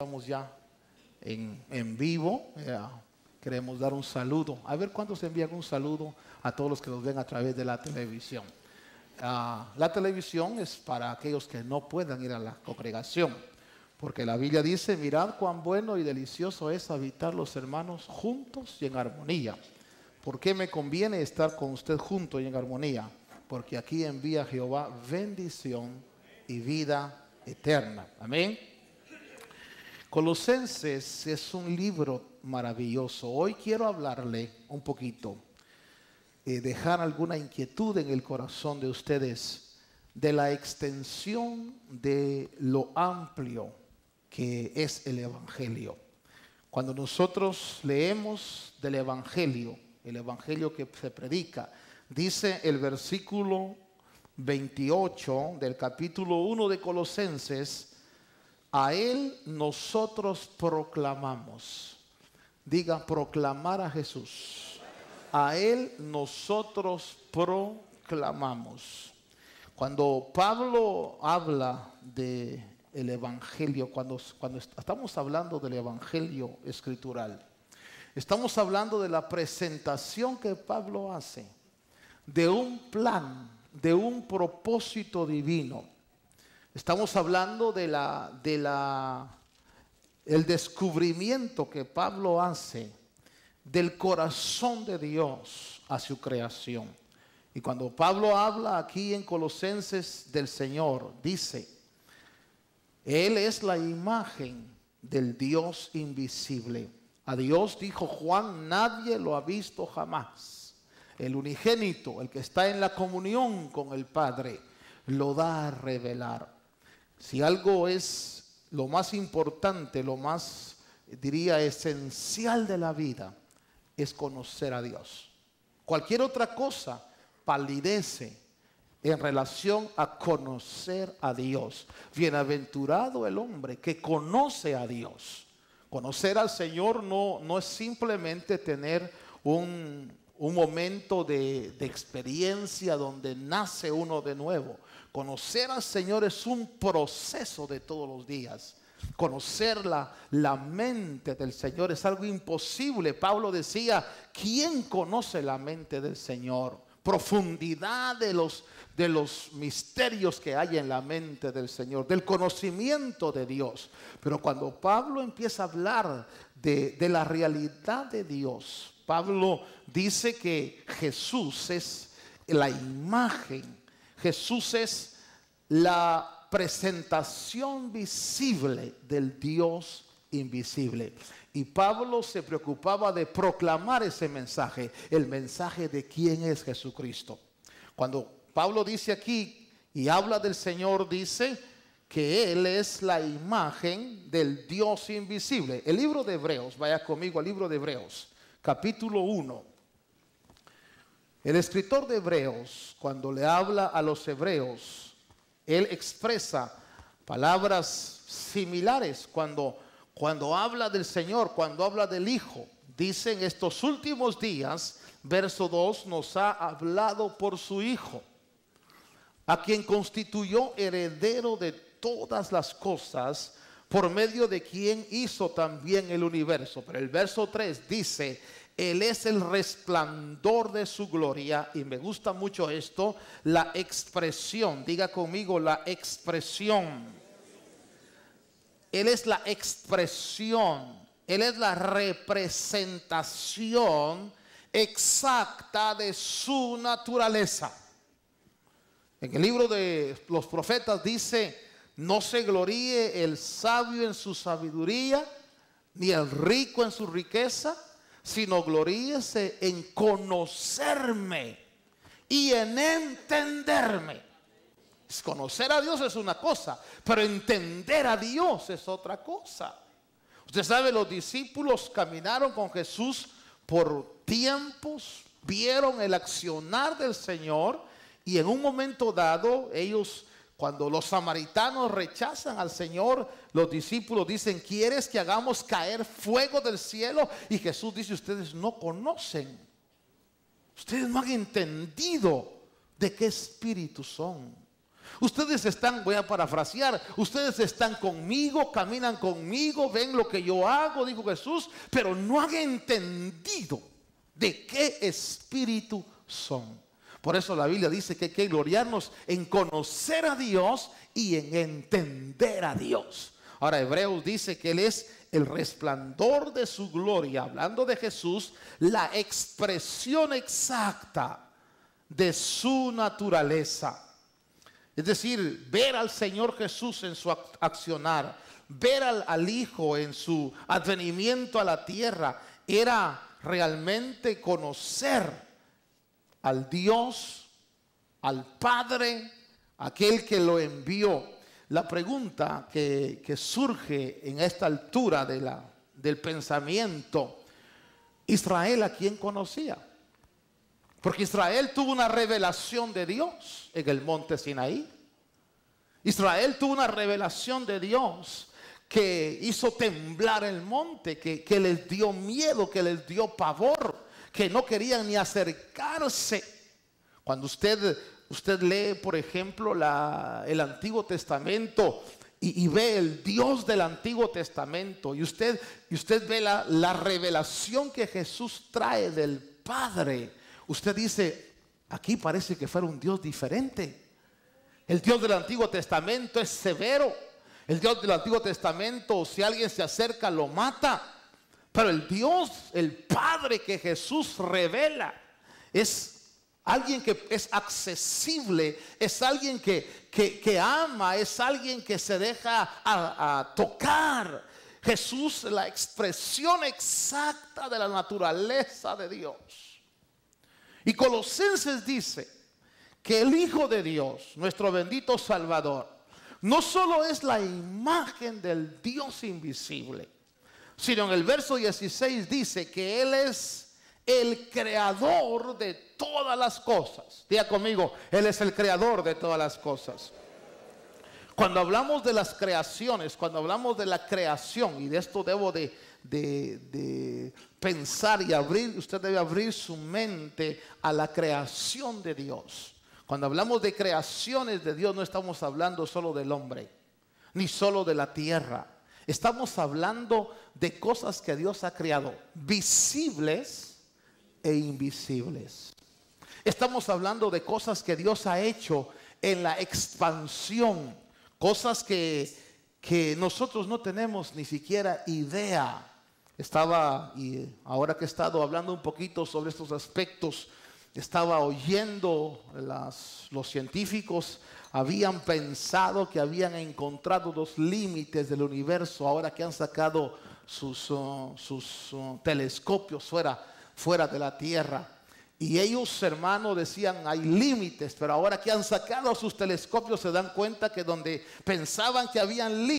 Estamos ya en vivo. Queremos dar un saludo. A ver cuántos envían un saludo a todos los que nos ven a través de la televisión. La televisión es para aquellos que no puedan ir a la congregación, porque la Biblia dice: mirad cuán bueno y delicioso es habitar los hermanos juntos y en armonía. ¿Por qué me conviene estar con usted juntos y en armonía? Porque aquí envía Jehová bendición y vida eterna. Amén. Colosenses es un libro maravilloso. Hoy quiero hablarle un poquito, dejar alguna inquietud en el corazón de ustedes de la extensión de lo amplio que es el Evangelio. Cuando nosotros leemos del Evangelio, el Evangelio que se predica, dice el versículo 28 del capítulo 1 de Colosenses: a Él nosotros proclamamos. Diga, proclamar a Jesús. A Él nosotros proclamamos. Cuando Pablo habla del Evangelio, cuando estamos hablando del Evangelio escritural, estamos hablando de la presentación que Pablo hace de un plan, de un propósito divino. Estamos hablando el descubrimiento que Pablo hace del corazón de Dios a su creación. Y cuando Pablo habla aquí en Colosenses del Señor, dice: Él es la imagen del Dios invisible. A Dios, dijo Juan, nadie lo ha visto jamás. El unigénito, el que está en la comunión con el Padre, lo da a revelar. Si algo es lo más importante, lo más, diría, esencial de la vida, es conocer a Dios. Cualquier otra cosa palidece en relación a conocer a Dios. Bienaventurado el hombre que conoce a Dios. Conocer al Señor no es simplemente tener un momento de experiencia donde nace uno de nuevo. Conocer al Señor es un proceso de todos los días. Conocer la mente del Señor es algo imposible. Pablo decía: ¿quién conoce la mente del Señor? Profundidad de los misterios que hay en la mente del Señor, del conocimiento de Dios. Pero cuando Pablo empieza a hablar de la realidad de Dios, Pablo dice que Jesús es la imagen, Jesús es la presentación visible del Dios invisible. Y Pablo se preocupaba de proclamar ese mensaje, el mensaje de quién es Jesucristo. Cuando Pablo dice aquí y habla del Señor, dice que Él es la imagen del Dios invisible. El libro de Hebreos, vaya conmigo al libro de Hebreos, capítulo 1. El escritor de Hebreos, cuando le habla a los hebreos, él expresa palabras similares cuando habla del Señor, cuando habla del Hijo. Dice: en estos últimos días, verso 2, nos ha hablado por su Hijo, a quien constituyó heredero de todas las cosas, por medio de quien hizo también el universo. Pero el verso 3 dice: Él es el resplandor de su gloria. Y me gusta mucho esto, la expresión. Diga conmigo, la expresión. Él es la expresión. Él es la representación exacta de su naturaleza. En el libro de los profetas dice: no se gloríe el sabio en su sabiduría, ni el rico en su riqueza, sino gloríese en conocerme y en entenderme. Conocer a Dios es una cosa, pero entender a Dios es otra cosa. Usted sabe, los discípulos caminaron con Jesús por tiempos, vieron el accionar del Señor, y en un momento dado ellos, cuando los samaritanos rechazan al Señor, los discípulos dicen: ¿quieres que hagamos caer fuego del cielo? Y Jesús dice: ustedes no conocen, ustedes no han entendido de qué espíritu son. Ustedes están, voy a parafrasear, ustedes están conmigo, caminan conmigo, ven lo que yo hago, dijo Jesús, pero no han entendido de qué espíritu son. Por eso la Biblia dice que hay que gloriarnos en conocer a Dios y en entender a Dios. Ahora Hebreos dice que Él es el resplandor de su gloria, hablando de Jesús, la expresión exacta de su naturaleza. Es decir, ver al Señor Jesús en su accionar, ver al Hijo en su advenimiento a la tierra, era realmente conocer al Dios, al Padre, aquel que lo envió. La pregunta que surge en esta altura del pensamiento, Israel, ¿a quién conocía? Porque Israel tuvo una revelación de Dios en el monte Sinaí. Israel tuvo una revelación de Dios que hizo temblar el monte, que les dio miedo, que les dio pavor, que no querían ni acercarse. Cuando usted lee, por ejemplo, el Antiguo Testamento y ve el Dios del Antiguo Testamento, y usted ve la revelación que Jesús trae del Padre, usted dice, aquí parece que fuera un Dios diferente. El Dios del Antiguo Testamento es severo. El Dios del Antiguo Testamento, si alguien se acerca, lo mata. Pero el Dios, el Padre que Jesús revela, es alguien que es accesible, es alguien que ama, es alguien que se deja a tocar. Jesús, la expresión exacta de la naturaleza de Dios. Y Colosenses dice que el Hijo de Dios, nuestro bendito Salvador, no solo es la imagen del Dios invisible, sino en el verso 16 dice que Él es el creador de todas las cosas. Diga conmigo, Él es el creador de todas las cosas. Cuando hablamos de las creaciones, cuando hablamos de la creación, y de esto debo de pensar y abrir, usted debe abrir su mente a la creación de Dios. Cuando hablamos de creaciones de Dios, no estamos hablando solo del hombre, ni solo de la tierra. Estamos hablando de cosas que Dios ha creado, visibles e invisibles. Estamos hablando de cosas que Dios ha hecho en la expansión, cosas que nosotros no tenemos ni siquiera idea. Y ahora que he estado hablando un poquito sobre estos aspectos, estaba oyendo los científicos habían pensado que habían encontrado los límites del universo, ahora que han sacado sus telescopios fuera de la Tierra. Y ellos, hermanos, decían hay límites, pero ahora que han sacado sus telescopios se dan cuenta que donde pensaban que habían límites,